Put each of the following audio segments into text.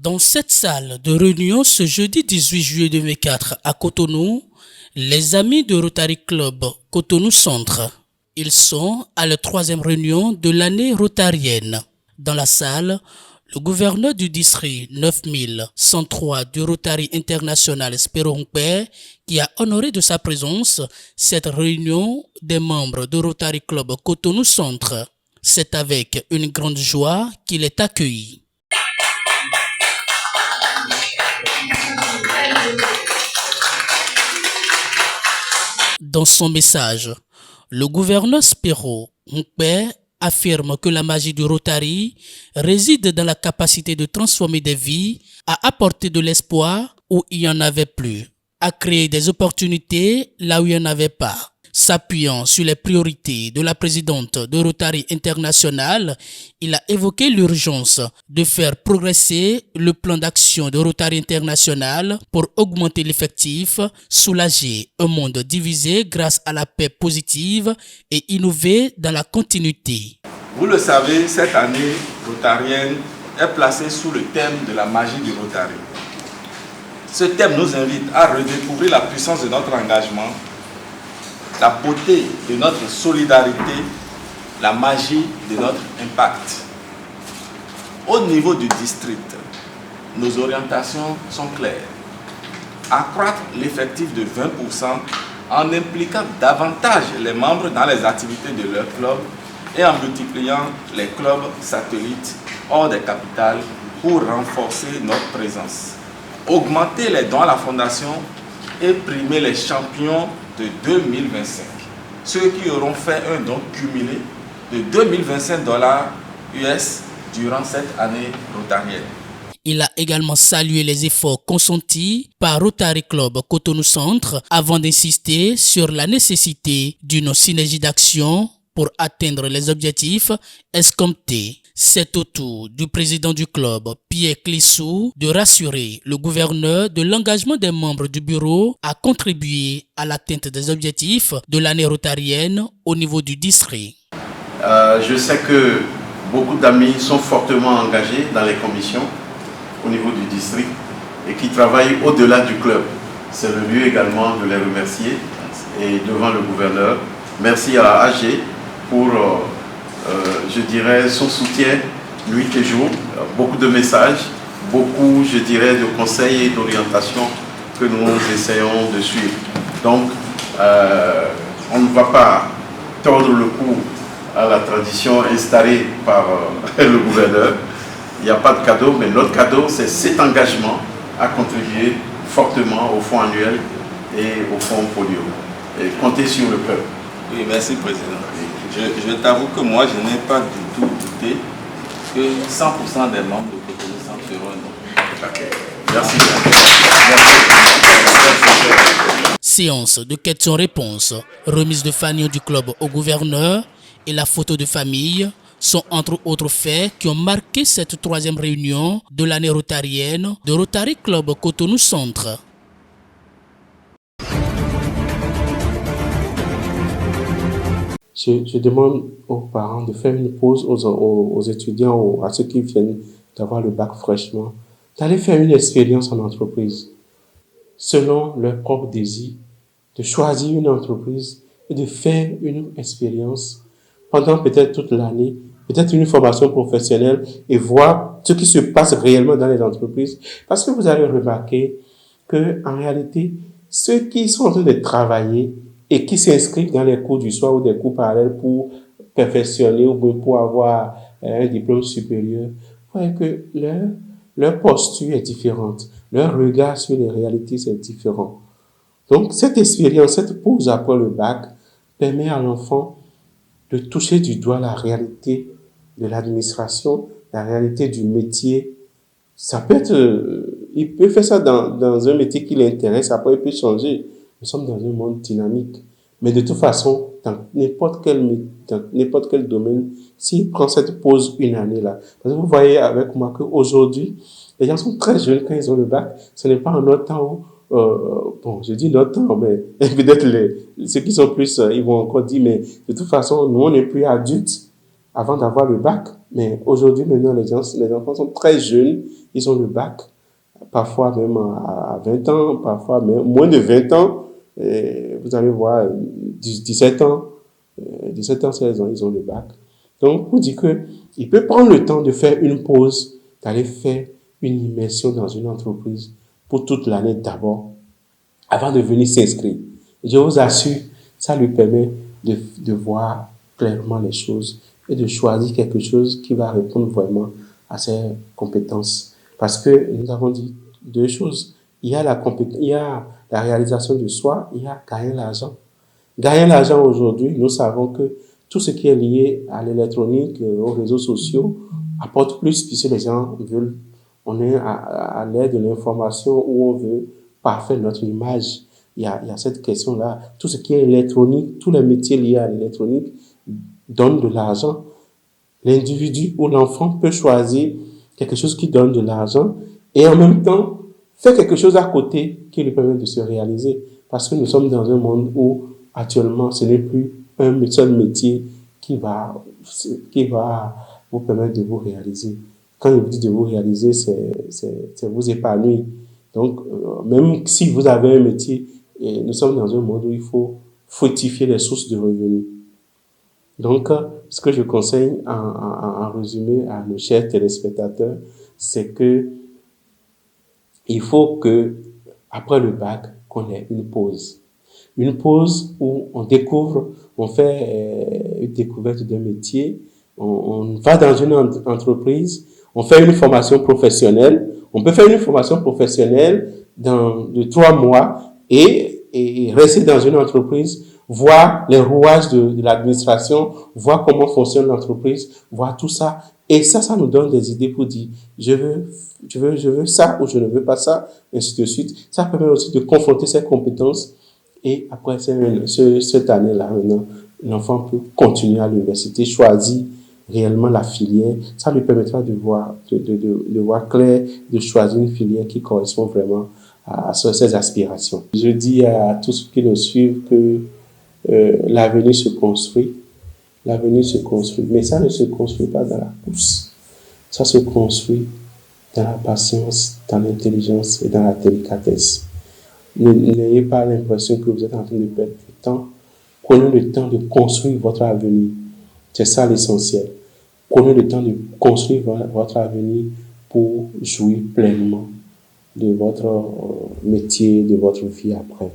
Dans cette salle de réunion ce jeudi 18 juillet 2004 à Cotonou, les amis de Rotary Club Cotonou Centre. Ils sont à la 3e réunion de l'année rotarienne. Dans la salle, le gouverneur du district 9103 du Rotary International Spérongpé qui a honoré de sa présence cette réunion des membres de Rotary Club Cotonou Centre. C'est avec une grande joie qu'il est accueilli. Dans son message, le gouverneur Spéro Nkpé affirme que la magie du Rotary réside dans la capacité de transformer des vies, à apporter de l'espoir où il n'y en avait plus, à créer des opportunités là où il n'y en avait pas. S'appuyant sur les priorités de la présidente de Rotary International, il a évoqué l'urgence de faire progresser le plan d'action de Rotary International pour augmenter l'effectif, soulager un monde divisé grâce à la paix positive et innover dans la continuité. Vous le savez, cette année rotarienne est placée sous le thème de la magie du Rotary. Ce thème nous invite à redécouvrir la puissance de notre engagement, la beauté de notre solidarité, la magie de notre impact. Au niveau du district, nos orientations sont claires. Accroître l'effectif de 20% en impliquant davantage les membres dans les activités de leur club et en multipliant les clubs satellites hors des capitales pour renforcer notre présence. Augmenter les dons à la fondation et primer les champions de 2025. Ceux qui auront fait un don cumulé de $2025 US durant cette année rotarienne. Il a également salué les efforts consentis par Rotary Club Cotonou Centre avant d'insister sur la nécessité d'une synergie d'action pour atteindre les objectifs escomptés. C'est au tour du président du club, Pierre Clissou, de rassurer le gouverneur de l'engagement des membres du bureau à contribuer à l'atteinte des objectifs de l'année rotarienne au niveau du district. Je sais que beaucoup d'amis sont fortement engagés dans les commissions au niveau du district et qui travaillent au-delà du club. C'est le lieu également de les remercier et devant le gouverneur. Merci à AG pour je dirais, son soutien nuit et jour, beaucoup de messages, beaucoup, je dirais, de conseils et d'orientations que nous essayons de suivre. Donc, on ne va pas tordre le cou à la tradition installée par le gouverneur. Il n'y a pas de cadeau, mais notre cadeau, c'est cet engagement à contribuer fortement au fonds annuel et au fonds polio. Et compter sur le peuple. Oui, merci, Président. Je t'avoue que moi, je n'ai pas du tout douté que 100% des membres de Cotonou Centre seront un. Okay. Merci. Séance de questions-réponses, remise de fanion du club au gouverneur et la photo de famille sont entre autres faits qui ont marqué cette 3e réunion de l'année rotarienne de Rotary Club Cotonou Centre. Je demande aux parents de faire une pause, aux étudiants, à ceux qui viennent d'avoir le bac fraîchement, d'aller faire une expérience en entreprise, selon leur propre désir, de choisir une entreprise et de faire une expérience pendant peut-être toute l'année, peut-être une formation professionnelle et voir ce qui se passe réellement dans les entreprises. Parce que vous allez remarquer que, en réalité, ceux qui sont en train de travailler et qui s'inscrivent dans les cours du soir ou des cours parallèles pour perfectionner ou pour avoir un diplôme supérieur, voyez que leur posture est différente, leur regard sur les réalités est différent. Donc, cette expérience, cette pause après le bac permet à l'enfant de toucher du doigt la réalité de l'administration, la réalité du métier. Ça peut être, il peut faire ça dans un métier qui l'intéresse, après il peut changer. Nous sommes dans un monde dynamique. Mais de toute façon, dans n'importe quel domaine, s'il prend cette pause une année là, parce que vous voyez avec moi qu'aujourd'hui, les gens sont très jeunes quand ils ont le bac. Ce n'est pas en notre temps où, bon, je dis notre temps, mais peut-être ceux qui sont plus, ils vont encore dire, mais de toute façon, nous on n'est plus adultes. avant d'avoir le bac. Mais aujourd'hui, maintenant, les enfants sont très jeunes, ils ont le bac, parfois même à 20 ans, parfois même moins de 20 ans. Et vous allez voir, 17 ans, 17 ans, 16 ans, ils ont le bac. Donc, pour dire qu'il peut prendre le temps de faire une pause, d'aller faire une immersion dans une entreprise pour toute l'année d'abord, avant de venir s'inscrire. Je vous assure, ça lui permet de voir clairement les choses et de choisir quelque chose qui va répondre vraiment à ses compétences. Parce que nous avons dit deux choses. Il y a la réalisation de soi, il y a gagner l'argent. Gagner l'argent aujourd'hui, nous savons que tout ce qui est lié à l'électronique, aux réseaux sociaux, apporte plus puisque les gens veulent, on est à l'ère de l'information où on veut parfaire notre image. Il y a cette question-là. Tout ce qui est électronique, tous les métiers liés à l'électronique donnent de l'argent. L'individu ou l'enfant peut choisir quelque chose qui donne de l'argent et en même temps faire quelque chose à côté qui lui permet de se réaliser. Parce que nous sommes dans un monde où actuellement ce n'est plus un seul métier qui va vous permettre de vous réaliser. Quand je vous dis de vous réaliser, c'est vous épanouir. Donc, même si vous avez un métier, nous sommes dans un monde où il faut fructifier les sources de revenus. Donc, ce que je conseille en résumé à nos chers téléspectateurs, c'est que il faut que, après le bac, qu'on ait une pause. Une pause où on découvre, on fait une découverte d'un métier, on va dans une entreprise, on fait une formation professionnelle. On peut faire une formation professionnelle de 3 mois et rester dans une entreprise, voir les rouages de l'administration, voir comment fonctionne l'entreprise, voir tout ça. Et ça nous donne des idées pour dire, je veux ça ou je ne veux pas ça, ainsi de suite. Ça permet aussi de confronter ses compétences. Et après cette année-là, maintenant, l'enfant peut continuer à l'université, choisir réellement la filière. Ça lui permettra de voir clair, de choisir une filière qui correspond vraiment à ses aspirations. Je dis à tous ceux qui nous suivent que l'avenir se construit. L'avenir se construit. Mais ça ne se construit pas dans la pousse. Ça se construit dans la patience, dans l'intelligence et dans la délicatesse. N'ayez pas l'impression que vous êtes en train de perdre du temps. Prenez le temps de construire votre avenir. C'est ça l'essentiel. Prenez le temps de construire votre avenir pour jouir pleinement de votre métier, de votre vie après.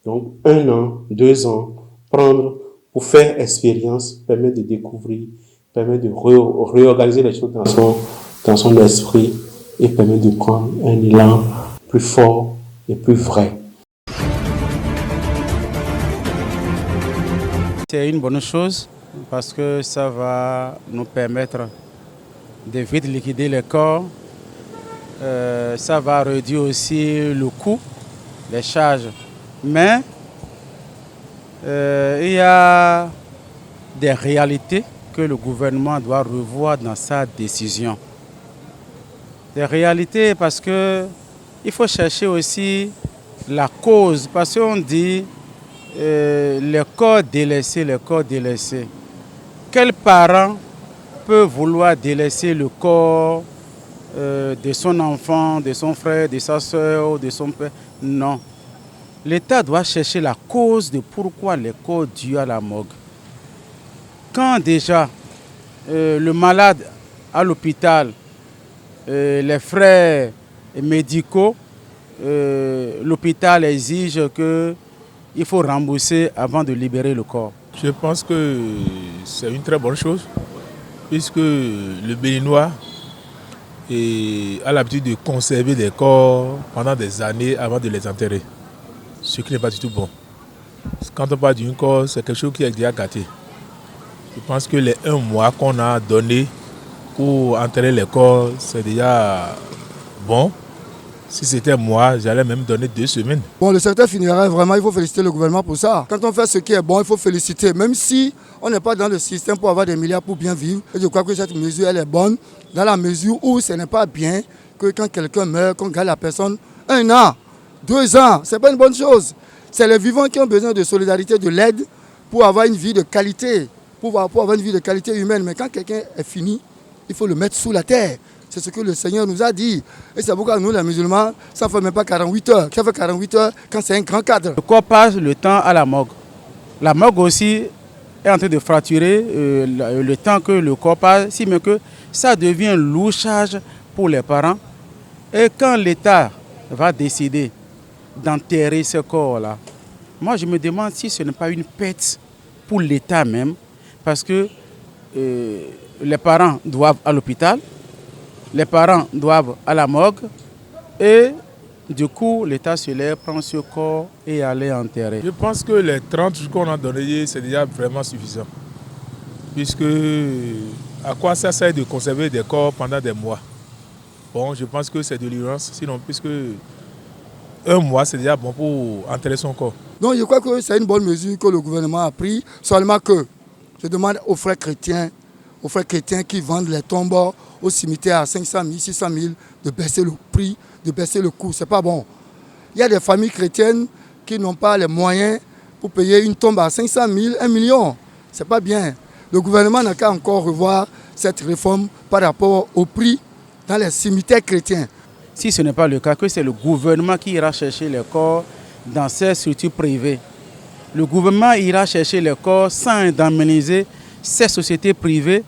Donc, 1 an, 2 ans, prendre pour faire expérience permet de découvrir, permet de réorganiser les choses dans son esprit et permet de prendre un élan plus fort et plus vrai. C'est une bonne chose parce que ça va nous permettre de vite liquider les corps. Ça va réduire aussi le coût, les charges. Mais il y a des réalités que le gouvernement doit revoir dans sa décision. Des réalités parce qu'il faut chercher aussi la cause. Parce qu'on dit les corps délaissés, les corps délaissés. Quel parent peut vouloir délaisser le corps de son enfant, de son frère, de sa soeur, de son père? Non. L'État doit chercher la cause de pourquoi les corps duent à la morgue. Quand déjà le malade à l'hôpital, les frais médicaux, l'hôpital exige qu'il faut rembourser avant de libérer le corps. Je pense que c'est une très bonne chose, puisque le Béninois a l'habitude de conserver des corps pendant des années avant de les enterrer, ce qui n'est pas du tout bon. Quand on parle d'un corps, c'est quelque chose qui est déjà gâté. Je pense que les 1 mois qu'on a donné pour enterrer les corps, c'est déjà bon. Si c'était moi, j'allais même donner 2 semaines. Bon, le secteur funéraire, vraiment, il faut féliciter le gouvernement pour ça. Quand on fait ce qui est bon, il faut féliciter. Même si on n'est pas dans le système pour avoir des milliards pour bien vivre. Et je crois que cette mesure, elle est bonne, dans la mesure où ce n'est pas bien que quand quelqu'un meurt, qu'on garde la personne 1 an, 2 ans. Ce n'est pas une bonne chose. C'est les vivants qui ont besoin de solidarité, de l'aide pour avoir une vie de qualité. pour avoir une vie de qualité humaine. Mais quand quelqu'un est fini, il faut le mettre sous la terre. C'est ce que le Seigneur nous a dit. Et c'est pourquoi nous, les musulmans, ça ne fait même pas 48 heures. Ça fait 48 heures quand c'est un grand cadre. Le corps passe le temps à la morgue. La morgue aussi est en train de fracturer le temps que le corps passe, si bien que ça devient un lourd charge pour les parents. Et quand l'État va décider d'enterrer ce corps-là, moi je me demande si ce n'est pas une perte pour l'État même, parce que les parents doivent à l'hôpital, les parents doivent à la morgue, et du coup l'État se lève, prend ce corps et aller enterrer. Je pense que les 30 jours qu'on a donnés, c'est déjà vraiment suffisant. Puisque à quoi ça sert de conserver des corps pendant des mois? Bon, je pense que c'est de l'urgence, sinon puisque un mois c'est déjà bon pour enterrer son corps. Donc je crois que c'est une bonne mesure que le gouvernement a prise, seulement que je demande aux frères chrétiens qui vendent les tombeaux au cimetière à 500 000, 600 000, de baisser le prix, de baisser le coût. C'est pas bon. Il y a des familles chrétiennes qui n'ont pas les moyens pour payer une tombe à 500 000, 1 million. C'est pas bien. Le gouvernement n'a qu'à encore revoir cette réforme par rapport au prix dans les cimetières chrétiens. Si ce n'est pas le cas, que c'est le gouvernement qui ira chercher les corps dans ces structures privées. Le gouvernement ira chercher les corps sans indemniser ces sociétés privées,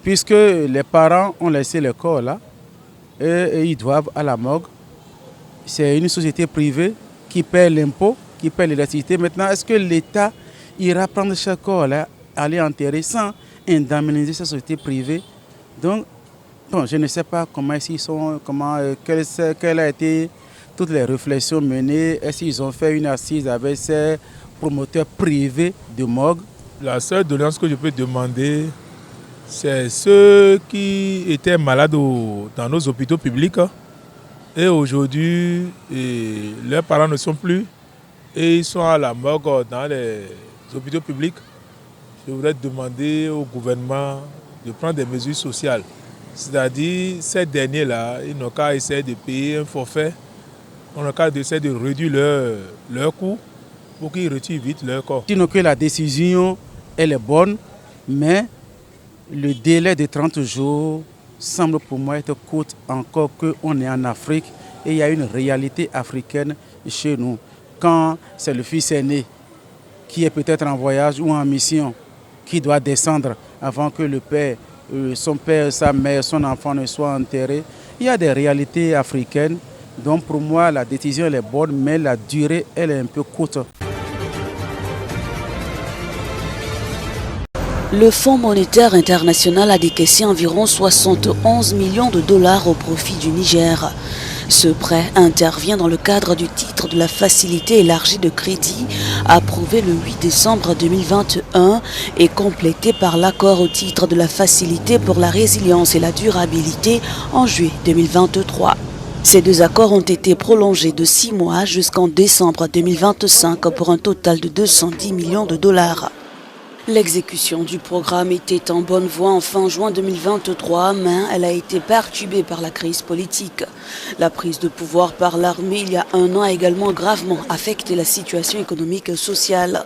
puisque les parents ont laissé les corps là et ils doivent à la morgue. C'est une société privée qui paie l'impôt, qui paie l'électricité. Maintenant, est-ce que l'État ira prendre ce corps là, aller enterrer sans indemniser ces sociétés privées? Donc, bon, je ne sais pas comment ils sont, quelles a été toutes les réflexions menées. Est-ce qu'ils ont fait une assise avec ces promoteurs privés de morgue? La seule doléance que je peux demander, c'est ceux qui étaient malades dans nos hôpitaux publics et aujourd'hui leurs parents ne sont plus et ils sont à la morgue dans les hôpitaux publics. Je voudrais demander au gouvernement de prendre des mesures sociales. C'est-à-dire, ces derniers-là, ils n'ont qu'à essayer de payer un forfait, on n'a qu'à essayer de réduire leur coût pour qu'ils retirent vite leur corps. Sinon que la décision, elle est bonne, mais le délai de 30 jours semble pour moi être court encore qu'on est en Afrique et il y a une réalité africaine chez nous. Quand c'est le fils aîné qui est peut-être en voyage ou en mission, qui doit descendre avant que le père, son père, sa mère, son enfant ne soient enterrés, il y a des réalités africaines. Donc pour moi, la décision elle est bonne, mais la durée elle est un peu courte. Le Fonds monétaire international a décaissé environ 71 millions de dollars au profit du Niger. Ce prêt intervient dans le cadre du titre de la facilité élargie de crédit approuvé le 8 décembre 2021 et complété par l'accord au titre de la facilité pour la résilience et la durabilité en juillet 2023. Ces deux accords ont été prolongés de 6 mois jusqu'en décembre 2025 pour un total de 210 millions de dollars. L'exécution du programme était en bonne voie en fin juin 2023, mais elle a été perturbée par la crise politique. La prise de pouvoir par l'armée il y a un an a également gravement affecté la situation économique et sociale.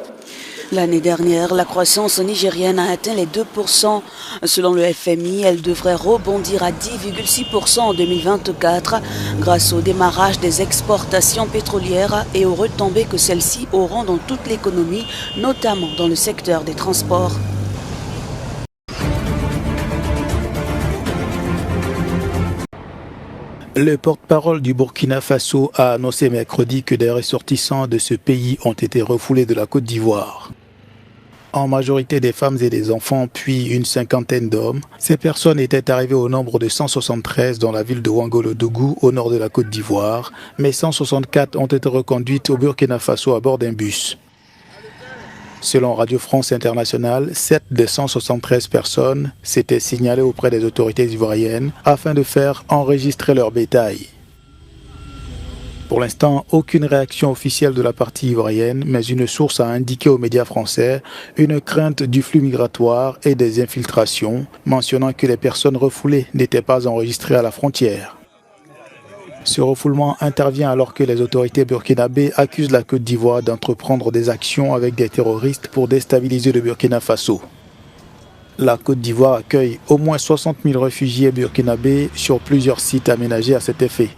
L'année dernière, la croissance nigérienne a atteint les 2%. Selon le FMI, elle devrait rebondir à 10,6% en 2024 grâce au démarrage des exportations pétrolières et aux retombées que celles-ci auront dans toute l'économie, notamment dans le secteur des transports. Le porte-parole du Burkina Faso a annoncé mercredi que des ressortissants de ce pays ont été refoulés de la Côte d'Ivoire. En majorité des femmes et des enfants, puis une cinquantaine d'hommes. Ces personnes étaient arrivées au nombre de 173 dans la ville de Ouangolodougou, au nord de la Côte d'Ivoire, mais 164 ont été reconduites au Burkina Faso à bord d'un bus. Selon Radio France Internationale, 7 des 173 personnes s'étaient signalées auprès des autorités ivoiriennes afin de faire enregistrer leur bétail. Pour l'instant, aucune réaction officielle de la partie ivoirienne, mais une source a indiqué aux médias français une crainte du flux migratoire et des infiltrations, mentionnant que les personnes refoulées n'étaient pas enregistrées à la frontière. Ce refoulement intervient alors que les autorités burkinabées accusent la Côte d'Ivoire d'entreprendre des actions avec des terroristes pour déstabiliser le Burkina Faso. La Côte d'Ivoire accueille au moins 60 000 réfugiés burkinabés sur plusieurs sites aménagés à cet effet.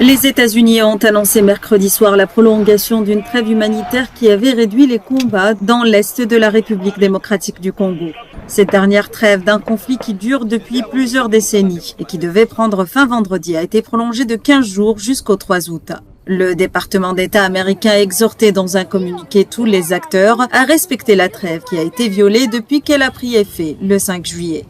Les États-Unis ont annoncé mercredi soir la prolongation d'une trêve humanitaire qui avait réduit les combats dans l'est de la République démocratique du Congo. Cette dernière trêve d'un conflit qui dure depuis plusieurs décennies et qui devait prendre fin vendredi a été prolongée de 15 jours jusqu'au 3 août. Le département d'État américain a exhorté dans un communiqué tous les acteurs à respecter la trêve qui a été violée depuis qu'elle a pris effet le 5 juillet.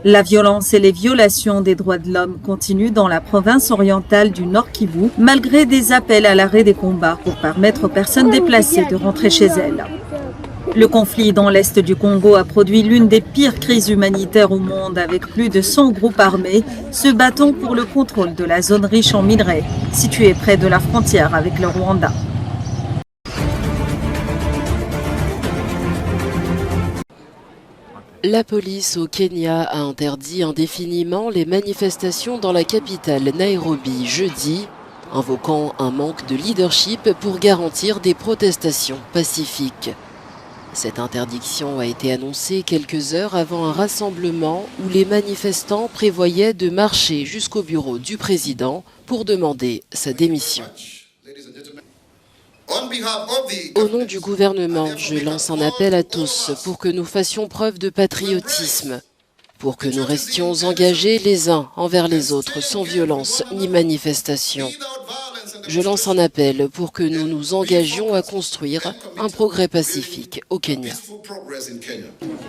La violence et les violations des droits de l'homme continuent dans la province orientale du Nord Kivu, malgré des appels à l'arrêt des combats pour permettre aux personnes déplacées de rentrer chez elles. Le conflit dans l'est du Congo a produit l'une des pires crises humanitaires au monde, avec plus de 100 groupes armés se battant pour le contrôle de la zone riche en minerais, située près de la frontière avec le Rwanda. La police au Kenya a interdit indéfiniment les manifestations dans la capitale Nairobi jeudi, invoquant un manque de leadership pour garantir des protestations pacifiques. Cette interdiction a été annoncée quelques heures avant un rassemblement où les manifestants prévoyaient de marcher jusqu'au bureau du président pour demander sa démission. Au nom du gouvernement, je lance un appel à tous pour que nous fassions preuve de patriotisme, pour que nous restions engagés les uns envers les autres sans violence ni manifestation. Je lance un appel pour que nous nous engagions à construire un progrès pacifique au Kenya.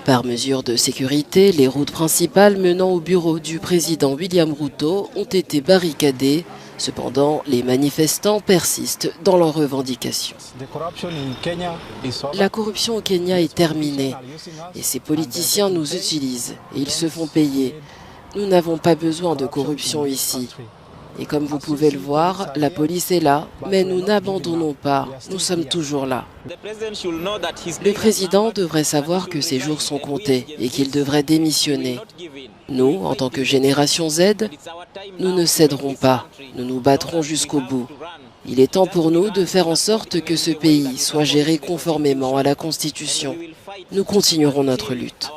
Par mesure de sécurité, les routes principales menant au bureau du président William Ruto ont été barricadées. Cependant, les manifestants persistent dans leurs revendications. La corruption au Kenya est terminée et ces politiciens nous utilisent et ils se font payer. Nous n'avons pas besoin de corruption ici. Et comme vous pouvez le voir, la police est là, mais nous n'abandonnons pas, nous sommes toujours là. Le président devrait savoir que ses jours sont comptés et qu'il devrait démissionner. Nous, en tant que génération Z, nous ne céderons pas, nous nous battrons jusqu'au bout. Il est temps pour nous de faire en sorte que ce pays soit géré conformément à la Constitution. Nous continuerons notre lutte.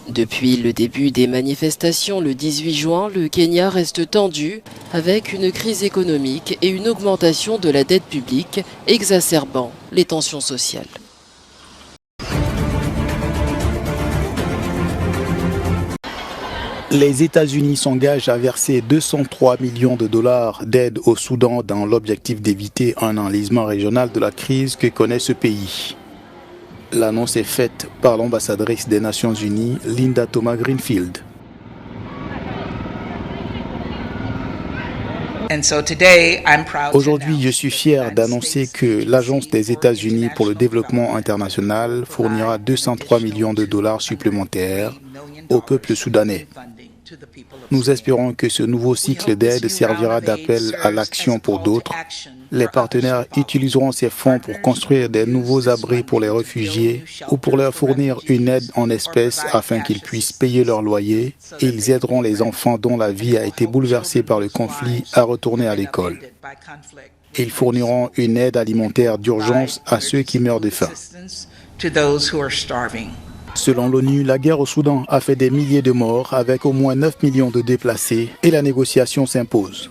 Depuis le début des manifestations le 18 juin, le Kenya reste tendu avec une crise économique et une augmentation de la dette publique exacerbant les tensions sociales. Les États-Unis s'engagent à verser 203 millions de dollars d'aide au Soudan dans l'objectif d'éviter un enlisement régional de la crise que connaît ce pays. L'annonce est faite par l'ambassadrice des Nations Unies, Linda Thomas-Greenfield. Aujourd'hui, je suis fier d'annoncer que l'Agence des États-Unis pour le développement international fournira 203 millions de dollars supplémentaires au peuple soudanais. Nous espérons que ce nouveau cycle d'aide servira d'appel à l'action pour d'autres. Les partenaires utiliseront ces fonds pour construire des nouveaux abris pour les réfugiés ou pour leur fournir une aide en espèces afin qu'ils puissent payer leur loyer, et ils aideront les enfants dont la vie a été bouleversée par le conflit à retourner à l'école. Ils fourniront une aide alimentaire d'urgence à ceux qui meurent de faim. Selon l'ONU, la guerre au Soudan a fait des milliers de morts avec au moins 9 millions de déplacés et la négociation s'impose.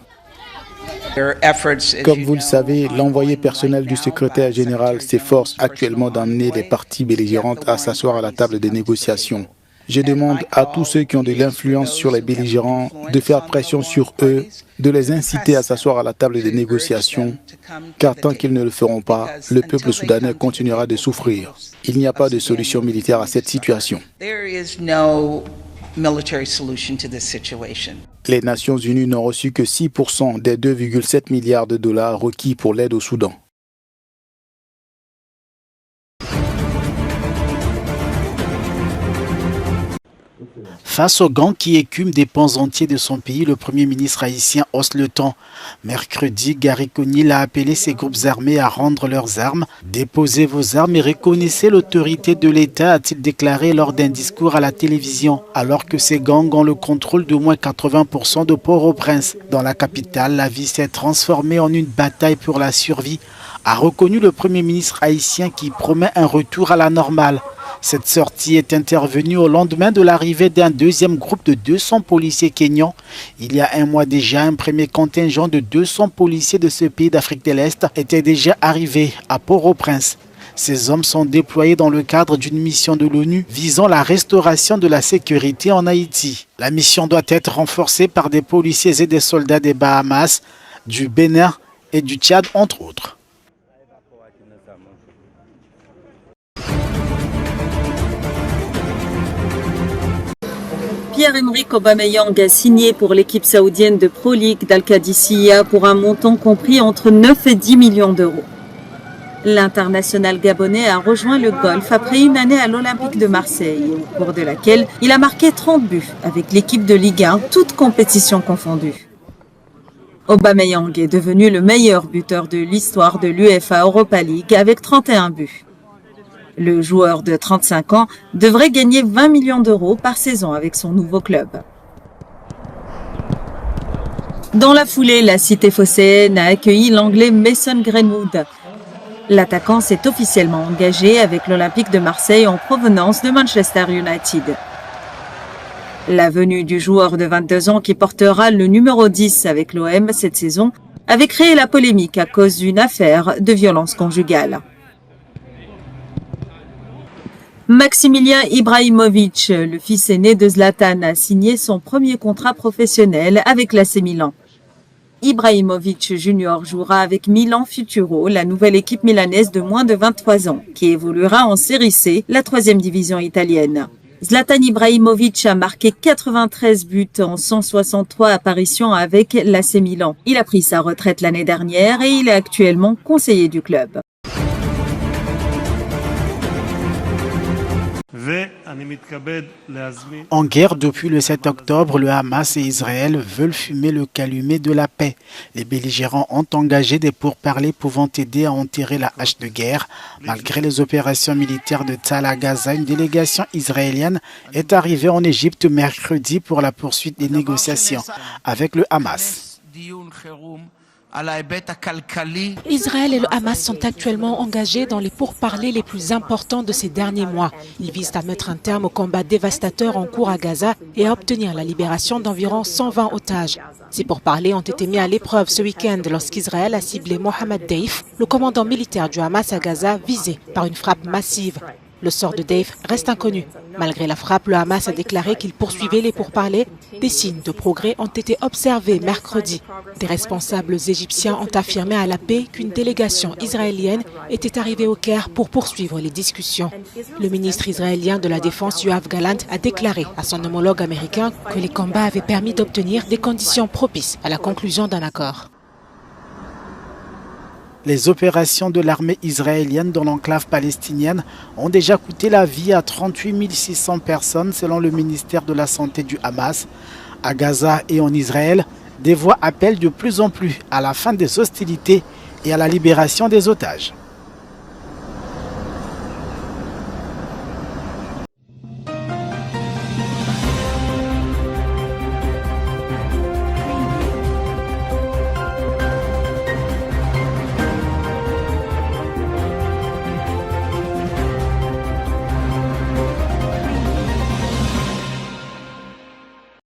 Comme vous le savez, l'envoyé personnel du secrétaire général s'efforce actuellement d'amener les parties belligérantes à s'asseoir à la table des négociations. Je demande à tous ceux qui ont de l'influence sur les belligérants de faire pression sur eux, de les inciter à s'asseoir à la table des négociations, car tant qu'ils ne le feront pas, le peuple soudanais continuera de souffrir. Il n'y a pas de solution militaire à cette situation. Les Nations Unies n'ont reçu que 6% des 2,7 milliards de dollars requis pour l'aide au Soudan. Face aux gangs qui écument des pans entiers de son pays, le Premier ministre haïtien hausse le ton. Mercredi, Gary Conille a appelé ses groupes armés à rendre leurs armes. « Déposez vos armes et reconnaissez l'autorité de l'État », a-t-il déclaré lors d'un discours à la télévision, alors que ces gangs ont le contrôle d'au moins 80% de Port-au-Prince. Dans la capitale, la vie s'est transformée en une bataille pour la survie, a reconnu le Premier ministre haïtien qui promet un retour à la normale. Cette sortie est intervenue au lendemain de l'arrivée d'un deuxième groupe de 200 policiers kényans. Il y a un mois déjà, un premier contingent de 200 policiers de ce pays d'Afrique de l'Est était déjà arrivé à Port-au-Prince. Ces hommes sont déployés dans le cadre d'une mission de l'ONU visant la restauration de la sécurité en Haïti. La mission doit être renforcée par des policiers et des soldats des Bahamas, du Bénin et du Tchad, entre autres. Pierre-Emerick Aubameyang a signé pour l'équipe saoudienne de Pro League d'Al-Qadisiyah pour un montant compris entre 9 et 10 millions d'euros. L'international gabonais a rejoint le golf après une année à l'Olympique de Marseille, au cours de laquelle il a marqué 30 buts avec l'équipe de Ligue 1, toutes compétitions confondues. Aubameyang est devenu le meilleur buteur de l'histoire de l'UEFA Europa League avec 31 buts. Le joueur de 35 ans devrait gagner 20 millions d'euros par saison avec son nouveau club. Dans la foulée, la cité phocéenne a accueilli l'anglais Mason Greenwood. L'attaquant s'est officiellement engagé avec l'Olympique de Marseille en provenance de Manchester United. La venue du joueur de 22 ans qui portera le numéro 10 avec l'OM cette saison avait créé la polémique à cause d'une affaire de violence conjugale. Maximilien Ibrahimovic, le fils aîné de Zlatan, a signé son premier contrat professionnel avec l'AC Milan. Ibrahimovic Junior jouera avec Milan Futuro, la nouvelle équipe milanaise de moins de 23 ans, qui évoluera en Série C, la 3e division italienne. Zlatan Ibrahimovic a marqué 93 buts en 163 apparitions avec l'AC Milan. Il a pris sa retraite l'année dernière et il est actuellement conseiller du club. En guerre depuis le 7 octobre, le Hamas et Israël veulent fumer le calumet de la paix. Les belligérants ont engagé des pourparlers pouvant aider à enterrer la hache de guerre. Malgré les opérations militaires de Tzahal à Gaza, une délégation israélienne est arrivée en Égypte mercredi pour la poursuite des négociations avec le Hamas. Israël et le Hamas sont actuellement engagés dans les pourparlers les plus importants de ces derniers mois. Ils visent à mettre un terme au combat dévastateur en cours à Gaza et à obtenir la libération d'environ 120 otages. Ces pourparlers ont été mis à l'épreuve ce week-end lorsqu'Israël a ciblé Mohamed Deif, le commandant militaire du Hamas à Gaza, visé par une frappe massive. Le sort de Deif reste inconnu. Malgré la frappe, le Hamas a déclaré qu'il poursuivait les pourparlers. Des signes de progrès ont été observés mercredi. Des responsables égyptiens ont affirmé à la paix qu'une délégation israélienne était arrivée au Caire pour poursuivre les discussions. Le ministre israélien de la Défense, Yoav Gallant, a déclaré à son homologue américain que les combats avaient permis d'obtenir des conditions propices à la conclusion d'un accord. Les opérations de l'armée israélienne dans l'enclave palestinienne ont déjà coûté la vie à 38 600 personnes selon le ministère de la Santé du Hamas. À Gaza et en Israël, des voix appellent de plus en plus à la fin des hostilités et à la libération des otages.